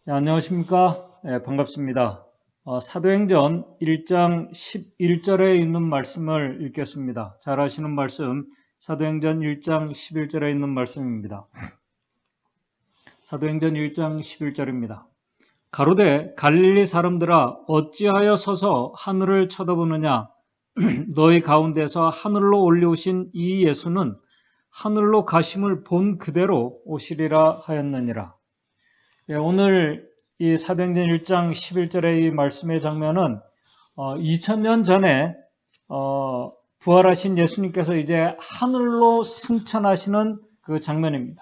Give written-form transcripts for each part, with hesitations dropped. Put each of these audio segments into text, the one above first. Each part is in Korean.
네, 안녕하십니까? 반갑습니다. 사도행전 1장 11절에 있는 말씀을 읽겠습니다. 잘 아시는 말씀, 사도행전 1장 11절에 있는 말씀입니다. 사도행전 1장 11절입니다. 가로되 갈릴리 사람들아 어찌하여 서서 하늘을 쳐다보느냐? 너희 가운데서 하늘로 올려오신 이 예수는 하늘로 가심을 본 그대로 오시리라 하였느니라. 오늘 이 사도행전 1장 11절의 이 말씀의 장면은 2000년 전에 부활하신 예수님께서 이제 하늘로 승천하시는 그 장면입니다.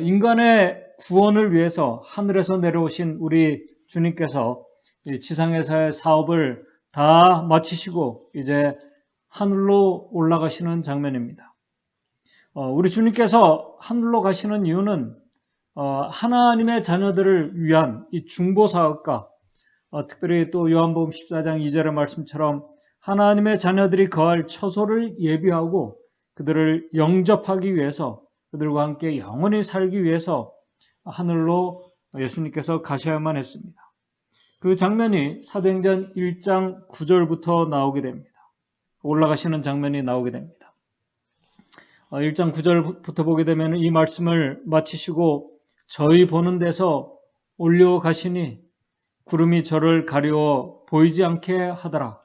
인간의 구원을 위해서 하늘에서 내려오신 우리 주님께서 지상에서의 사업을 다 마치시고 이제 하늘로 올라가시는 장면입니다. 우리 주님께서 하늘로 가시는 이유는 하나님의 자녀들을 위한 이 중보사역과 특별히 또 요한복음 14장 2절의 말씀처럼 하나님의 자녀들이 거할 처소를 예비하고 그들을 영접하기 위해서 그들과 함께 영원히 살기 위해서 하늘로 예수님께서 가셔야만 했습니다. 그 장면이 사도행전 1장 9절부터 나오게 됩니다. 올라가시는 장면이 나오게 됩니다. 1장 9절부터 보게 되면 이 말씀을 마치시고 저희 보는 데서 올려가시니 구름이 저를 가리워 보이지 않게 하더라.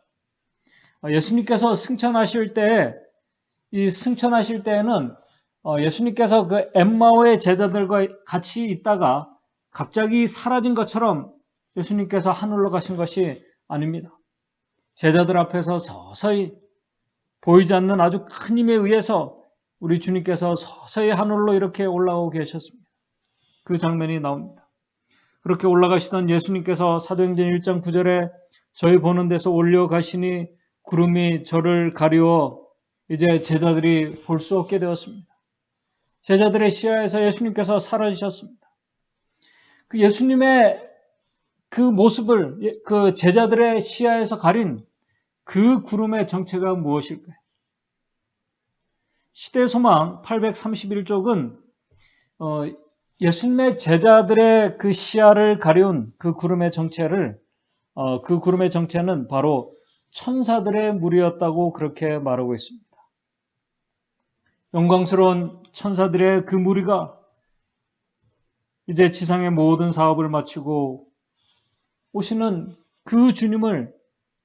예수님께서 승천하실 때에는 예수님께서 그 엠마오의 제자들과 같이 있다가 갑자기 사라진 것처럼 예수님께서 하늘로 가신 것이 아닙니다. 제자들 앞에서 서서히 보이지 않는 아주 큰 힘에 의해서 우리 주님께서 서서히 하늘로 이렇게 올라오고 계셨습니다. 그 장면이 나옵니다. 그렇게 올라가시던 예수님께서 사도행전 1장 9절에 저희 보는 데서 올려가시니 구름이 저를 가리워 이제 제자들이 볼 수 없게 되었습니다. 제자들의 시야에서 예수님께서 사라지셨습니다. 그 예수님의 그 모습을 그 제자들의 시야에서 가린 그 구름의 정체가 무엇일까요? 시대소망 831쪽은 예수님의 제자들의 그 시야를 가려운 그 구름의 정체는 바로 천사들의 무리였다고 그렇게 말하고 있습니다. 영광스러운 천사들의 그 무리가 이제 지상의 모든 사업을 마치고 오시는 그 주님을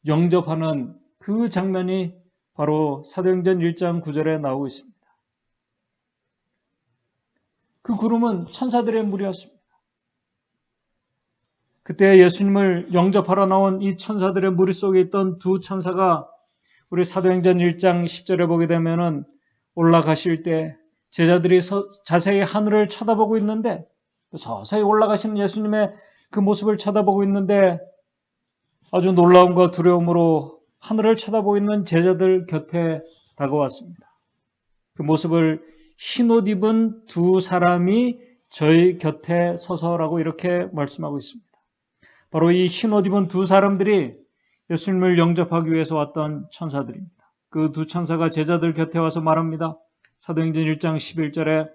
영접하는 그 장면이 바로 사도행전 1장 9절에 나오고 있습니다. 그 구름은 천사들의 무리였습니다. 그때 예수님을 영접하러 나온 이 천사들의 무리 속에 있던 두 천사가 우리 사도행전 1장 10절에 보게 되면은 올라가실 때 제자들이 자세히 하늘을 쳐다보고 있는데 서서히 올라가시는 예수님의 그 모습을 쳐다보고 있는데 아주 놀라움과 두려움으로 하늘을 쳐다보고 있는 제자들 곁에 다가왔습니다. 그 모습을 흰옷 입은 두 사람이 저희 곁에 서서라고 이렇게 말씀하고 있습니다. 바로 이 흰옷 입은 두 사람들이 예수님을 영접하기 위해서 왔던 천사들입니다. 그 두 천사가 제자들 곁에 와서 말합니다. 사도행전 1장 11절에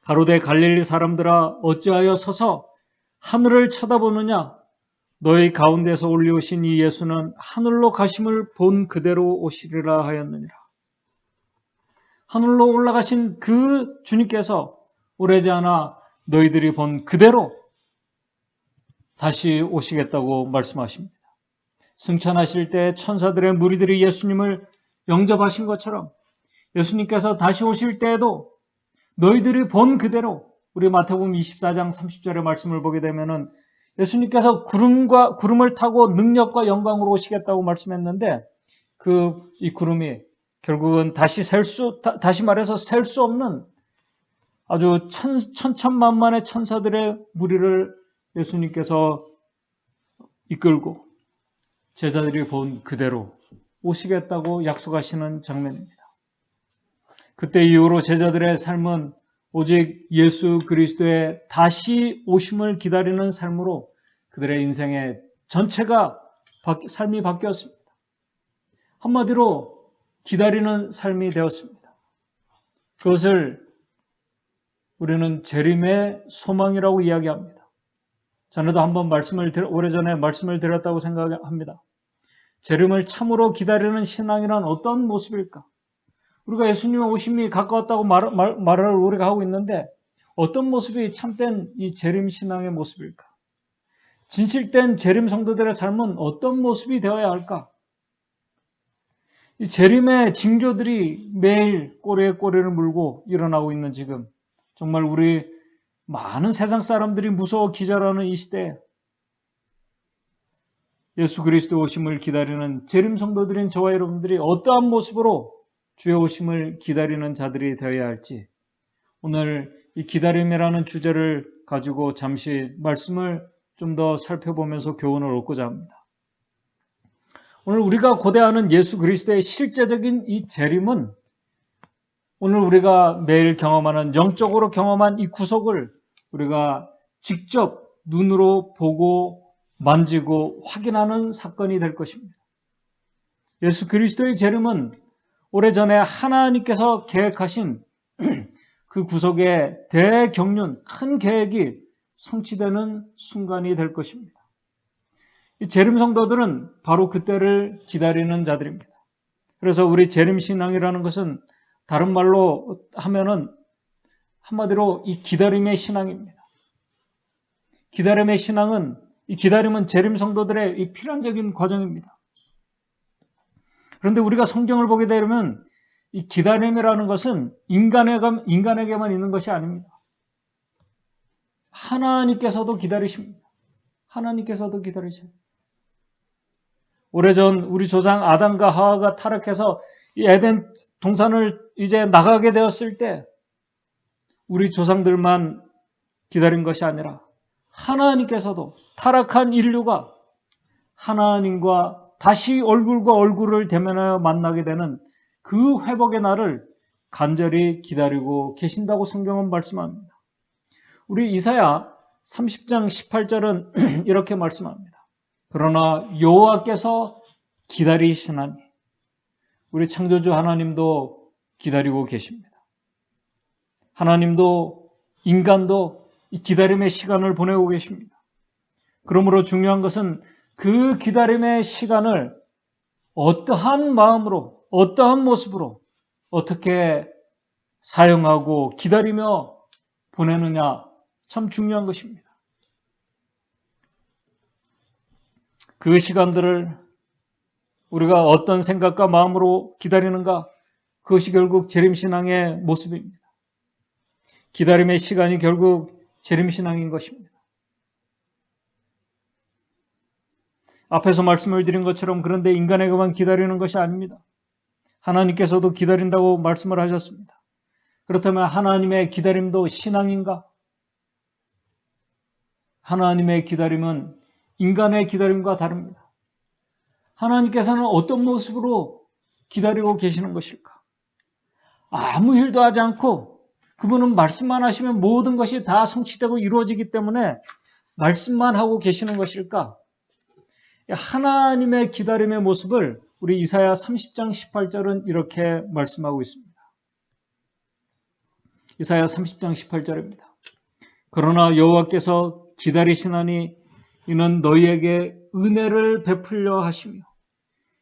가로되 갈릴리 사람들아 어찌하여 서서 하늘을 쳐다보느냐? 너희 가운데서 올리오신 이 예수는 하늘로 가심을 본 그대로 오시리라 하였느니라. 하늘로 올라가신 그 주님께서 오래지 않아 너희들이 본 그대로 다시 오시겠다고 말씀하십니다. 승천하실 때 천사들의 무리들이 예수님을 영접하신 것처럼 예수님께서 다시 오실 때에도 너희들이 본 그대로 우리 마태복음 24장 30절의 말씀을 보게 되면은 예수님께서 구름을 타고 능력과 영광으로 오시겠다고 말씀했는데 이 구름이 결국은 다시 말해서 셀 수 없는 아주 천천만만의 천사들의 무리를 예수님께서 이끌고 제자들이 본 그대로 오시겠다고 약속하시는 장면입니다. 그때 이후로 제자들의 삶은 오직 예수 그리스도의 다시 오심을 기다리는 삶으로 그들의 인생의 전체가 삶이 바뀌었습니다. 한마디로 기다리는 삶이 되었습니다. 그것을 우리는 재림의 소망이라고 이야기합니다. 전에도 한번 오래전에 말씀을 드렸다고 생각합니다. 재림을 참으로 기다리는 신앙이란 어떤 모습일까? 우리가 예수님의 오심이 가까웠다고 말을 우리가 하고 있는데 어떤 모습이 참된 이 재림 신앙의 모습일까? 진실된 재림 성도들의 삶은 어떤 모습이 되어야 할까? 이 재림의 징조들이 매일 꼬리에 꼬리를 물고 일어나고 있는 지금 정말 우리 많은 세상 사람들이 무서워 기절하는 이 시대에 예수 그리스도 오심을 기다리는 재림 성도들인 저와 여러분들이 어떠한 모습으로 주의 오심을 기다리는 자들이 되어야 할지 오늘 이 기다림이라는 주제를 가지고 잠시 말씀을 좀 더 살펴보면서 교훈을 얻고자 합니다. 오늘 우리가 고대하는 예수 그리스도의 실제적인 이 재림은 오늘 우리가 매일 경험하는 영적으로 경험한 이 구속을 우리가 직접 눈으로 보고 만지고 확인하는 사건이 될 것입니다. 예수 그리스도의 재림은 오래전에 하나님께서 계획하신 그 구속의 대경륜, 큰 계획이 성취되는 순간이 될 것입니다. 이 재림 성도들은 바로 그때를 기다리는 자들입니다. 그래서 우리 재림 신앙이라는 것은 다른 말로 하면은 한마디로 이 기다림의 신앙입니다. 기다림의 신앙은 이 기다림은 재림 성도들의 이 필연적인 과정입니다. 그런데 우리가 성경을 보게 되면 이 기다림이라는 것은 인간에게만 있는 것이 아닙니다. 하나님께서도 기다리십니다. 하나님께서도 기다리십니다. 오래전 우리 조상 아담과 하와가 타락해서 이 에덴 동산을 이제 나가게 되었을 때 우리 조상들만 기다린 것이 아니라 하나님께서도 타락한 인류가 하나님과 다시 얼굴과 얼굴을 대면하여 만나게 되는 그 회복의 날을 간절히 기다리고 계신다고 성경은 말씀합니다. 우리 이사야 30장 18절은 이렇게 말씀합니다. 그러나 여호와께서 기다리시나니 우리 창조주 하나님도 기다리고 계십니다. 하나님도 인간도 이 기다림의 시간을 보내고 계십니다. 그러므로 중요한 것은 그 기다림의 시간을 어떠한 마음으로 어떠한 모습으로 어떻게 사용하고 기다리며 보내느냐 참 중요한 것입니다. 그 시간들을 우리가 어떤 생각과 마음으로 기다리는가 그것이 결국 재림신앙의 모습입니다. 기다림의 시간이 결국 재림신앙인 것입니다. 앞에서 말씀을 드린 것처럼 그런데 인간에게만 기다리는 것이 아닙니다. 하나님께서도 기다린다고 말씀을 하셨습니다. 그렇다면 하나님의 기다림도 신앙인가? 하나님의 기다림은 인간의 기다림과 다릅니다. 하나님께서는 어떤 모습으로 기다리고 계시는 것일까? 아무 일도 하지 않고 그분은 말씀만 하시면 모든 것이 다 성취되고 이루어지기 때문에 말씀만 하고 계시는 것일까? 하나님의 기다림의 모습을 우리 이사야 30장 18절은 이렇게 말씀하고 있습니다. 이사야 30장 18절입니다. 그러나 여호와께서 기다리시나니 이는 너희에게 은혜를 베풀려 하시며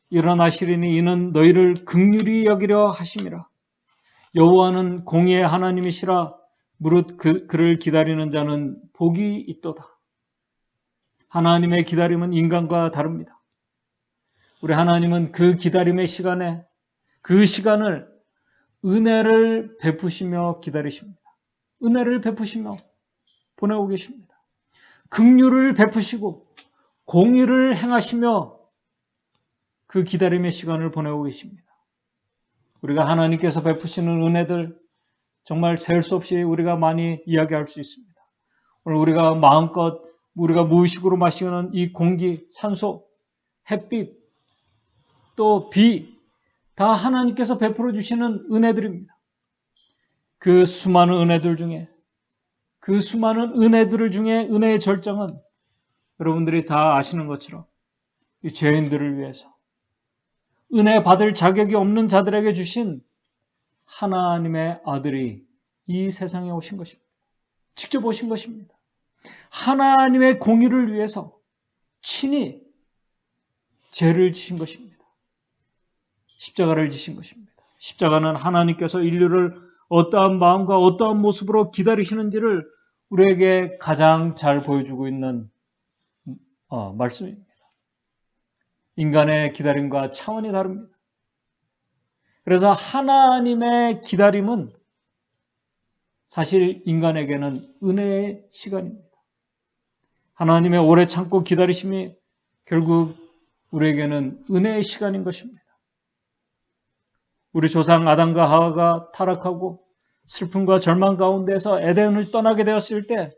일어나시리니 이는 너희를 긍휼히 여기려 하심이라. 여호와는 공의의 하나님이시라. 무릇 그를 기다리는 자는 복이 있도다. 하나님의 기다림은 인간과 다릅니다. 우리 하나님은 그 기다림의 시간에 그 시간을 은혜를 베푸시며 기다리십니다. 은혜를 베푸시며 보내고 계십니다. 긍휼을 베푸시고 공의를 행하시며 그 기다림의 시간을 보내고 계십니다. 우리가 하나님께서 베푸시는 은혜들 정말 셀 수 없이 우리가 많이 이야기할 수 있습니다. 오늘 우리가 마음껏 우리가 무의식으로 마시는 이 공기, 산소, 햇빛, 또 비, 다 하나님께서 베풀어 주시는 은혜들입니다. 그 수많은 은혜들 중에 은혜의 절정은 여러분들이 다 아시는 것처럼 이 죄인들을 위해서 은혜 받을 자격이 없는 자들에게 주신 하나님의 아들이 이 세상에 오신 것입니다. 직접 오신 것입니다. 하나님의 공의를 위해서 친히 죄를 지신 것입니다. 십자가를 지신 것입니다. 십자가는 하나님께서 인류를 어떠한 마음과 어떠한 모습으로 기다리시는지를 우리에게 가장 잘 보여주고 있는 말씀입니다. 인간의 기다림과 차원이 다릅니다. 그래서 하나님의 기다림은 사실 인간에게는 은혜의 시간입니다. 하나님의 오래 참고 기다리심이 결국 우리에게는 은혜의 시간인 것입니다. 우리 조상 아담과 하와가 타락하고 슬픔과 절망 가운데서 에덴을 떠나게 되었을 때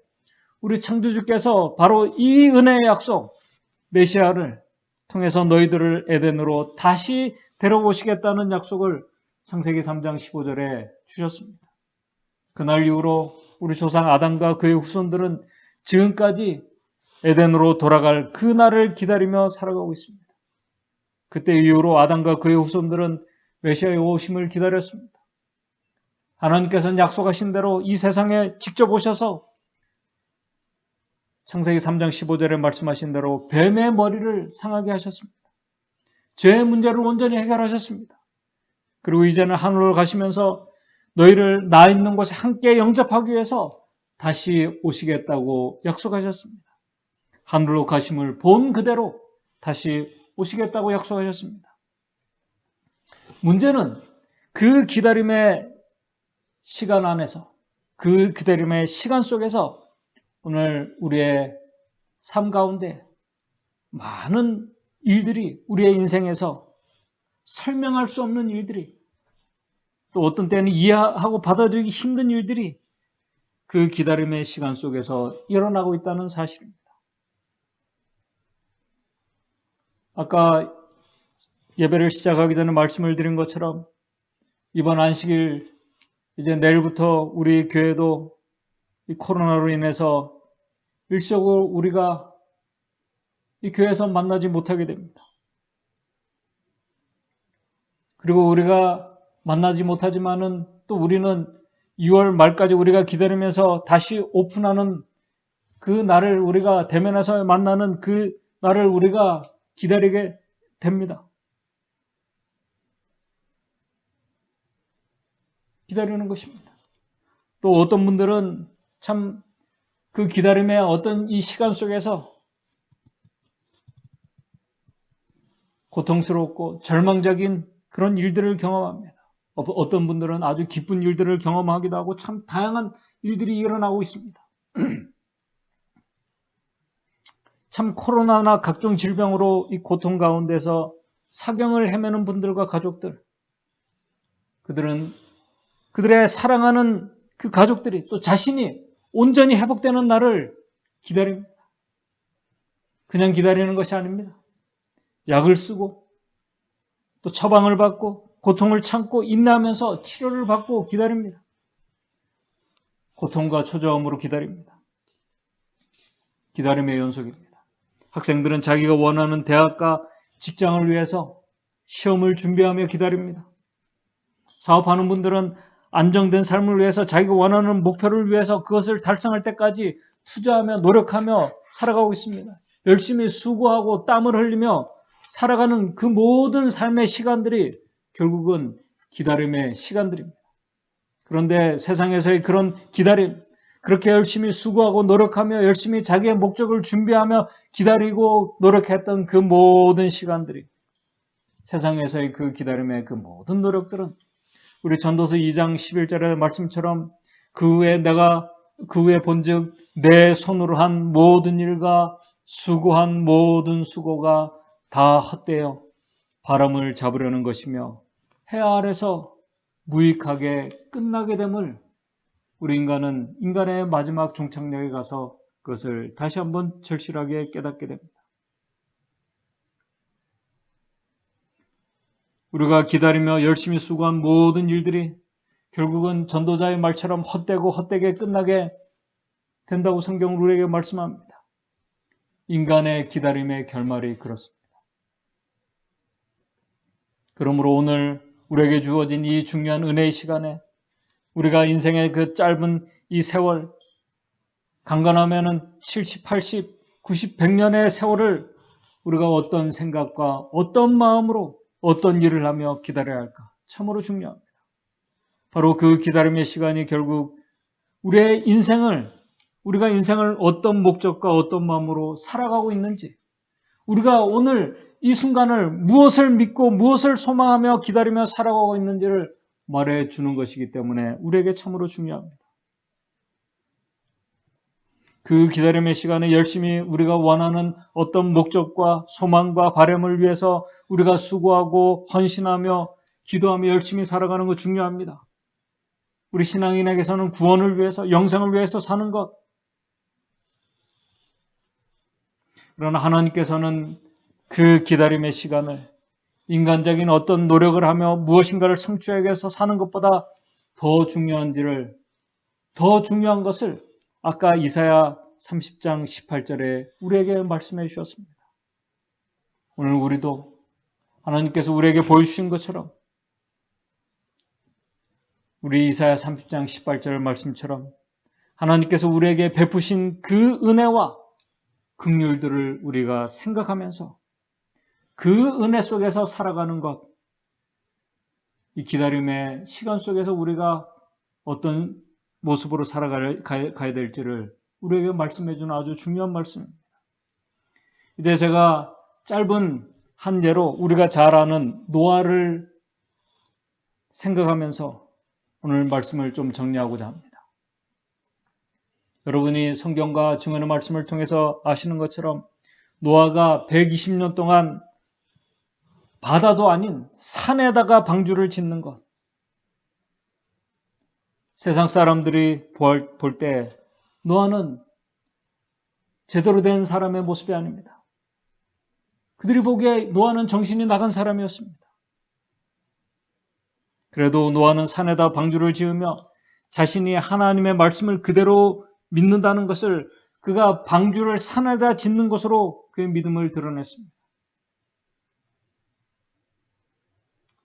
우리 창조주께서 바로 이 은혜의 약속, 메시아를 통해서 너희들을 에덴으로 다시 데려오시겠다는 약속을 창세기 3장 15절에 주셨습니다. 그날 이후로 우리 조상 아담과 그의 후손들은 지금까지 에덴으로 돌아갈 그 날을 기다리며 살아가고 있습니다. 그때 이후로 아담과 그의 후손들은 메시아의 오심을 기다렸습니다. 하나님께서는 약속하신 대로 이 세상에 직접 오셔서 창세기 3장 15절에 말씀하신 대로 뱀의 머리를 상하게 하셨습니다. 죄의 문제를 온전히 해결하셨습니다. 그리고 이제는 하늘로 가시면서 너희를 나 있는 곳에 함께 영접하기 위해서 다시 오시겠다고 약속하셨습니다. 하늘로 가심을 본 그대로 다시 오시겠다고 약속하셨습니다. 문제는 그 기다림의 시간 안에서, 그 기다림의 시간 속에서 오늘 우리의 삶 가운데 많은 일들이 우리의 인생에서 설명할 수 없는 일들이 또 어떤 때는 이해하고 받아들이기 힘든 일들이 그 기다림의 시간 속에서 일어나고 있다는 사실입니다. 아까 예배를 시작하기 전에 말씀을 드린 것처럼 이번 안식일 이제 내일부터 우리 교회도 이 코로나로 인해서 일시적으로 우리가 이 교회에서 만나지 못하게 됩니다. 그리고 우리가 만나지 못하지만은 또 우리는 2월 말까지 우리가 기다리면서 다시 오픈하는 그 날을 우리가 대면해서 만나는 그 날을 우리가 기다리게 됩니다. 기다리는 것입니다. 또 어떤 분들은 참 그 기다림의 어떤 이 시간 속에서 고통스럽고 절망적인 그런 일들을 경험합니다. 어떤 분들은 아주 기쁜 일들을 경험하기도 하고 참 다양한 일들이 일어나고 있습니다. 참 코로나나 각종 질병으로 이 고통 가운데서 사경을 헤매는 분들과 가족들, 그들은 그들의 사랑하는 그 가족들이 또 자신이 온전히 회복되는 날을 기다립니다. 그냥 기다리는 것이 아닙니다. 약을 쓰고 또 처방을 받고 고통을 참고 인내하면서 치료를 받고 기다립니다. 고통과 초조함으로 기다립니다. 기다림의 연속입니다. 학생들은 자기가 원하는 대학과 직장을 위해서 시험을 준비하며 기다립니다. 사업하는 분들은 안정된 삶을 위해서 자기가 원하는 목표를 위해서 그것을 달성할 때까지 투자하며 노력하며 살아가고 있습니다. 열심히 수고하고 땀을 흘리며 살아가는 그 모든 삶의 시간들이 결국은 기다림의 시간들입니다. 그런데 세상에서의 그런 기다림, 그렇게 열심히 수고하고 노력하며 열심히 자기의 목적을 준비하며 기다리고 노력했던 그 모든 시간들이 세상에서의 그 기다림의 그 모든 노력들은 우리 전도서 2장 11절의 말씀처럼 그 후에 본즉 내 손으로 한 모든 일과 수고한 모든 수고가 다 헛되어 바람을 잡으려는 것이며 해 아래서 무익하게 끝나게 됨을 우리 인간은 인간의 마지막 종착역에 가서 그것을 다시 한번 절실하게 깨닫게 됩니다. 우리가 기다리며 열심히 수고한 모든 일들이 결국은 전도자의 말처럼 헛되고 헛되게 끝나게 된다고 성경은 우리에게 말씀합니다. 인간의 기다림의 결말이 그렇습니다. 그러므로 오늘 우리에게 주어진 이 중요한 은혜의 시간에 우리가 인생의 그 짧은 이 세월, 강건하면은 70, 80, 90, 100년의 세월을 우리가 어떤 생각과 어떤 마음으로 어떤 일을 하며 기다려야 할까? 참으로 중요합니다. 바로 그 기다림의 시간이 결국 우리가 인생을 어떤 목적과 어떤 마음으로 살아가고 있는지, 우리가 오늘 이 순간을 무엇을 믿고 무엇을 소망하며 기다리며 살아가고 있는지를 말해 주는 것이기 때문에 우리에게 참으로 중요합니다. 그 기다림의 시간에 열심히 우리가 원하는 어떤 목적과 소망과 바람을 위해서 우리가 수고하고 헌신하며 기도하며 열심히 살아가는 것 중요합니다. 우리 신앙인에게서는 구원을 위해서, 영생을 위해서 사는 것. 그러나 하나님께서는 그 기다림의 시간을 인간적인 어떤 노력을 하며 무엇인가를 성취하기 위해서 사는 것보다 더 중요한 것을 아까 이사야 30장 18절에 우리에게 말씀해 주셨습니다. 오늘 우리도 하나님께서 우리에게 보여주신 것처럼 우리 이사야 30장 18절 말씀처럼 하나님께서 우리에게 베푸신 그 은혜와 긍휼들을 우리가 생각하면서 그 은혜 속에서 살아가는 것, 이 기다림의 시간 속에서 우리가 어떤 모습으로 살아가야 될지를 우리에게 말씀해 주는 아주 중요한 말씀입니다. 이제 제가 짧은 한 예로 우리가 잘 아는 노아를 생각하면서 오늘 말씀을 좀 정리하고자 합니다. 여러분이 성경과 증언의 말씀을 통해서 아시는 것처럼 노아가 120년 동안 바다도 아닌 산에다가 방주를 짓는 것. 세상 사람들이 볼 때 노아는 제대로 된 사람의 모습이 아닙니다. 그들이 보기에 노아는 정신이 나간 사람이었습니다. 그래도 노아는 산에다 방주를 지으며 자신이 하나님의 말씀을 그대로 믿는다는 것을 그가 방주를 산에다 짓는 것으로 그의 믿음을 드러냈습니다.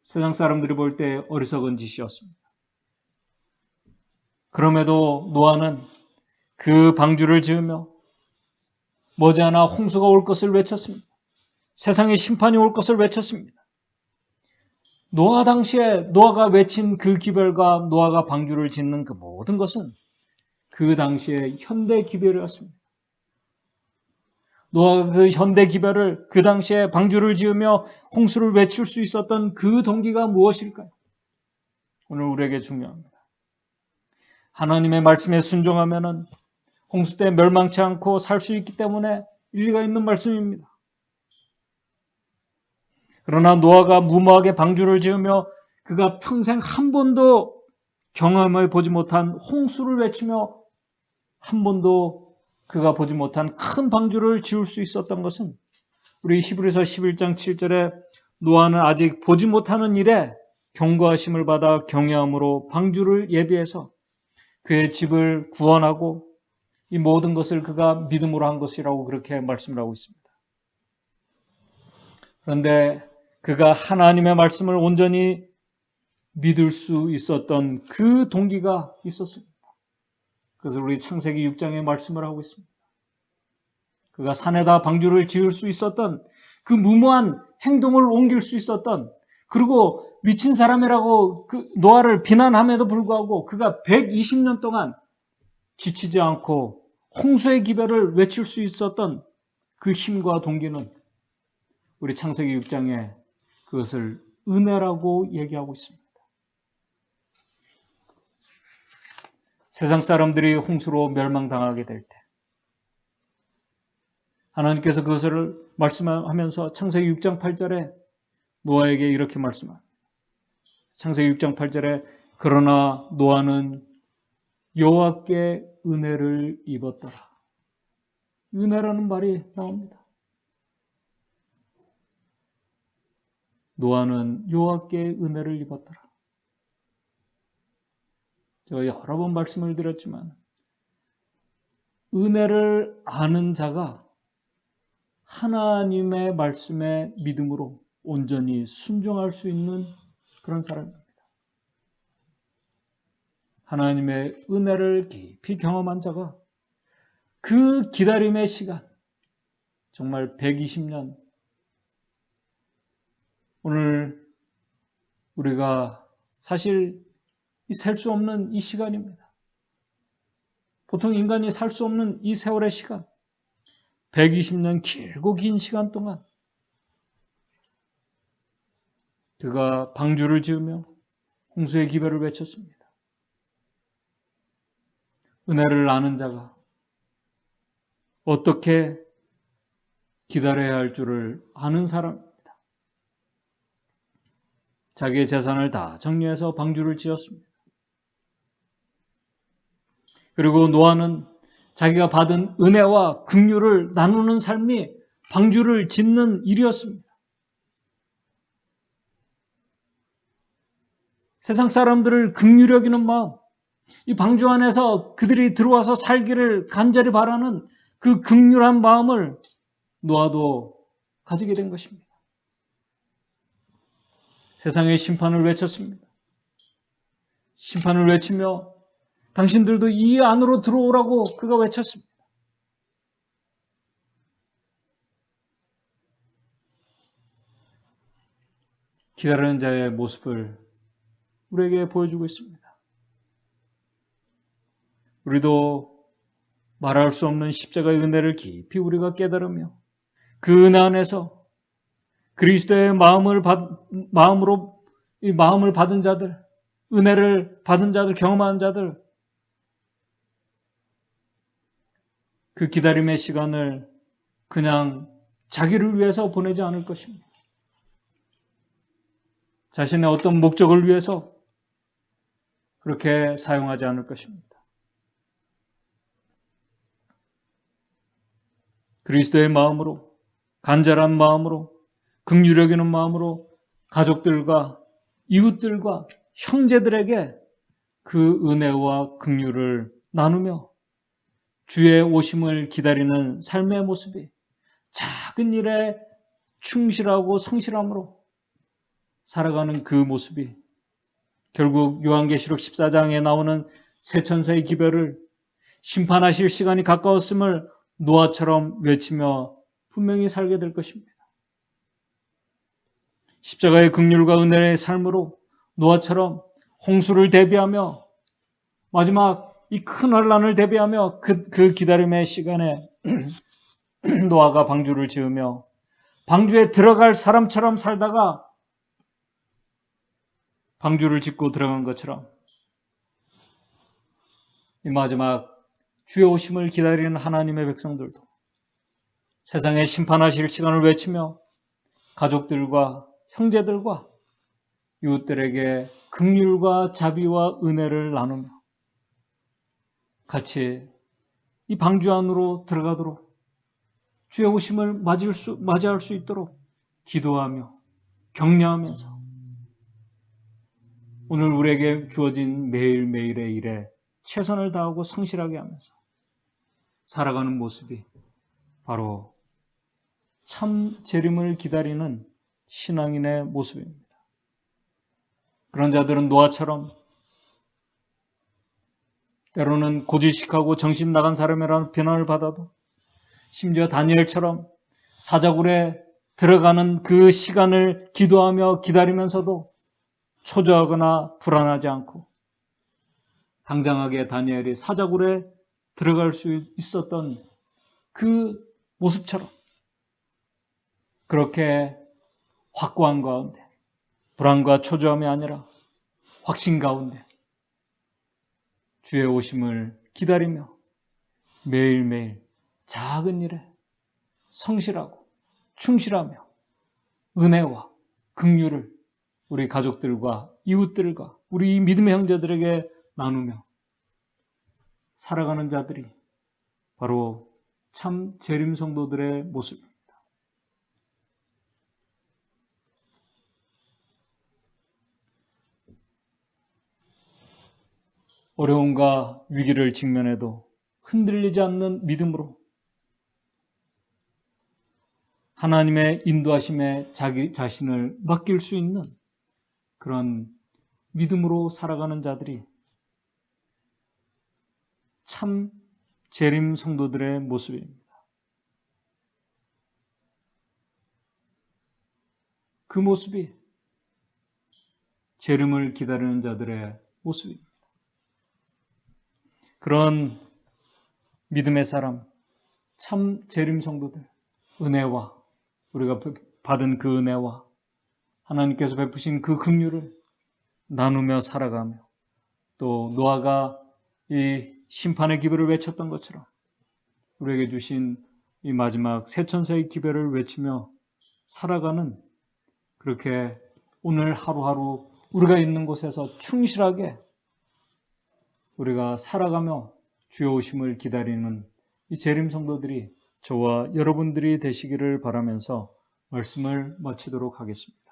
세상 사람들이 볼 때 어리석은 짓이었습니다. 그럼에도 노아는 그 방주를 지으며 머지않아 홍수가 올 것을 외쳤습니다. 세상에 심판이 올 것을 외쳤습니다. 노아 당시에 노아가 외친 그 기별과 노아가 방주를 짓는 그 모든 것은 그 당시에 현대 기별이었습니다. 노아가 그 현대 기별을 그 당시에 방주를 지으며 홍수를 외칠 수 있었던 그 동기가 무엇일까요? 오늘 우리에게 중요합니다. 하나님의 말씀에 순종하면은 홍수 때 멸망치 않고 살 수 있기 때문에 일리가 있는 말씀입니다. 그러나 노아가 무모하게 방주를 지으며 그가 평생 한 번도 경험해 보지 못한 홍수를 외치며 한 번도 그가 보지 못한 큰 방주를 지을 수 있었던 것은 우리 히브리서 11장 7절에 노아는 아직 보지 못하는 일에 경고하심을 받아 경외함으로 방주를 예비해서 그의 집을 구원하고 이 모든 것을 그가 믿음으로 한 것이라고 그렇게 말씀을 하고 있습니다. 그런데 그가 하나님의 말씀을 온전히 믿을 수 있었던 그 동기가 있었습니다. 그래서 우리 창세기 6장에 말씀을 하고 있습니다. 그가 산에다 방주를 지을 수 있었던 그 무모한 행동을 옮길 수 있었던, 그리고 미친 사람이라고 그 노아를 비난함에도 불구하고 그가 120년 동안 지치지 않고 홍수의 기별을 외칠 수 있었던 그 힘과 동기는 우리 창세기 6장에 그것을 은혜라고 얘기하고 있습니다. 세상 사람들이 홍수로 멸망당하게 될 때 하나님께서 그것을 말씀하면서 창세기 6장 8절에 노아에게 이렇게 말씀합니다. 창세기 6장 8절에 그러나 노아는 여호와께 은혜를 입었더라. 은혜라는 말이 나옵니다. 노아는 여호와께 은혜를 입었더라. 제가 여러 번 말씀을 드렸지만 은혜를 아는 자가 하나님의 말씀에 믿음으로 온전히 순종할 수 있는 그런 사람입니다. 하나님의 은혜를 깊이 경험한 자가 그 기다림의 시간, 정말 120년, 오늘 우리가 사실 살 수 없는 이 시간입니다. 보통 인간이 살 수 없는 이 세월의 시간, 120년 길고 긴 시간 동안 그가 방주를 지으며 홍수의 기별을 외쳤습니다. 은혜를 아는 자가 어떻게 기다려야 할 줄을 아는 사람입니다. 자기의 재산을 다 정리해서 방주를 지었습니다. 그리고 노아는 자기가 받은 은혜와 긍휼을 나누는 삶이 방주를 짓는 일이었습니다. 세상 사람들을 긍휼히 여기는 마음, 이 방주 안에서 그들이 들어와서 살기를 간절히 바라는 그 긍휼한 마음을 노아도 가지게 된 것입니다. 세상의 심판을 외쳤습니다. 심판을 외치며 당신들도 이 안으로 들어오라고 그가 외쳤습니다. 기다리는 자의 모습을 우리에게 보여주고 있습니다. 우리도 말할 수 없는 십자가의 은혜를 깊이 우리가 깨달으며 그 은혜 안에서 그리스도의 마음으로 이 마음을 받은 자들, 은혜를 받은 자들, 경험한 자들, 그 기다림의 시간을 그냥 자기를 위해서 보내지 않을 것입니다. 자신의 어떤 목적을 위해서 그렇게 사용하지 않을 것입니다. 그리스도의 마음으로, 간절한 마음으로, 긍휼히 여기는 마음으로 가족들과 이웃들과 형제들에게 그 은혜와 긍휼을 나누며 주의 오심을 기다리는 삶의 모습이 작은 일에 충실하고 성실함으로 살아가는 그 모습이 결국 요한계시록 14장에 나오는 새 천사의 기별을 심판하실 시간이 가까웠음을 노아처럼 외치며 분명히 살게 될 것입니다. 십자가의 긍휼과 은혜의 삶으로 노아처럼 홍수를 대비하며 마지막 이 큰 환란을 대비하며 그 기다림의 시간에 노아가 방주를 지으며 방주에 들어갈 사람처럼 살다가 방주를 짓고 들어간 것처럼 이 마지막 주의 오심을 기다리는 하나님의 백성들도 세상에 심판하실 시간을 외치며 가족들과 형제들과 이웃들에게 긍휼과 자비와 은혜를 나누며 같이 이 방주 안으로 들어가도록 주의 오심을 맞이할 수 있도록 기도하며 격려하면서 오늘 우리에게 주어진 매일매일의 일에 최선을 다하고 성실하게 하면서 살아가는 모습이 바로 참 재림을 기다리는 신앙인의 모습입니다. 그런 자들은 노아처럼 때로는 고지식하고 정신 나간 사람이라는 비난을 받아도 심지어 다니엘처럼 사자굴에 들어가는 그 시간을 기도하며 기다리면서도 초조하거나 불안하지 않고 당당하게 다니엘이 사자굴에 들어갈 수 있었던 그 모습처럼 그렇게 확고한 가운데 불안과 초조함이 아니라 확신 가운데 주의 오심을 기다리며 매일매일 작은 일에 성실하고 충실하며 은혜와 긍휼을 우리 가족들과 이웃들과 우리 믿음의 형제들에게 나누며 살아가는 자들이 바로 참 재림 성도들의 모습입니다. 어려움과 위기를 직면해도 흔들리지 않는 믿음으로 하나님의 인도하심에 자기 자신을 맡길 수 있는 그런 믿음으로 살아가는 자들이 참 재림 성도들의 모습입니다. 그 모습이 재림을 기다리는 자들의 모습입니다. 그런 믿음의 사람, 참 재림 성도들, 은혜와 우리가 받은 그 은혜와 하나님께서 베푸신 그 긍휼을 나누며 살아가며 또 노아가 이 심판의 기별을 외쳤던 것처럼 우리에게 주신 이 마지막 새 천사의 기별을 외치며 살아가는 그렇게 오늘 하루하루 우리가 있는 곳에서 충실하게 우리가 살아가며 주의 오심을 기다리는 이 재림 성도들이 저와 여러분들이 되시기를 바라면서 말씀을 마치도록 하겠습니다.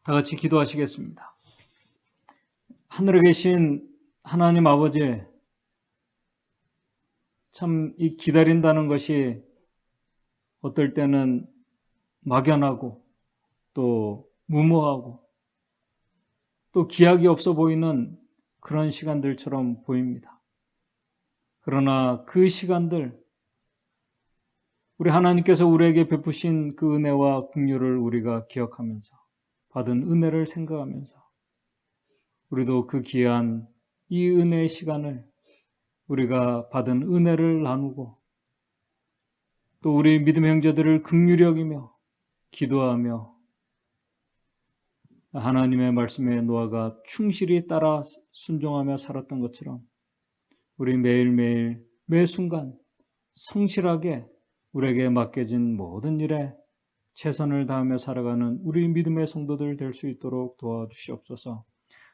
다 같이 기도하시겠습니다. 하늘에 계신 하나님 아버지, 참 이 기다린다는 것이 어떨 때는 막연하고 또 무모하고 또 기약이 없어 보이는 그런 시간들처럼 보입니다. 그러나 그 시간들, 우리 하나님께서 우리에게 베푸신 그 은혜와 긍휼을 우리가 기억하면서 받은 은혜를 생각하면서 우리도 그 귀한 이 은혜의 시간을 우리가 받은 은혜를 나누고 또 우리 믿음의 형제들을 긍휼히 여기며 기도하며 하나님의 말씀에 노아가 충실히 따라 순종하며 살았던 것처럼 우리 매일매일 매 순간 성실하게 우리에게 맡겨진 모든 일에 최선을 다하며 살아가는 우리 믿음의 성도들 될 수 있도록 도와주시옵소서.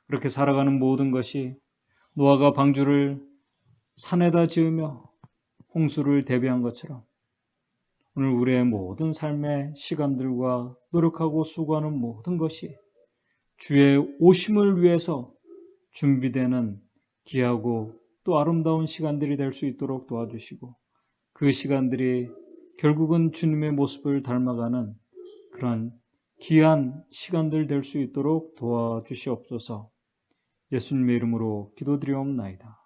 그렇게 살아가는 모든 것이 노아가 방주를 산에다 지으며 홍수를 대비한 것처럼 오늘 우리의 모든 삶의 시간들과 노력하고 수고하는 모든 것이 주의 오심을 위해서 준비되는 귀하고 또 아름다운 시간들이 될 수 있도록 도와주시고 그 시간들이 결국은 주님의 모습을 닮아가는 그런 귀한 시간들 될 수 있도록 도와주시옵소서. 예수님의 이름으로 기도드리옵나이다.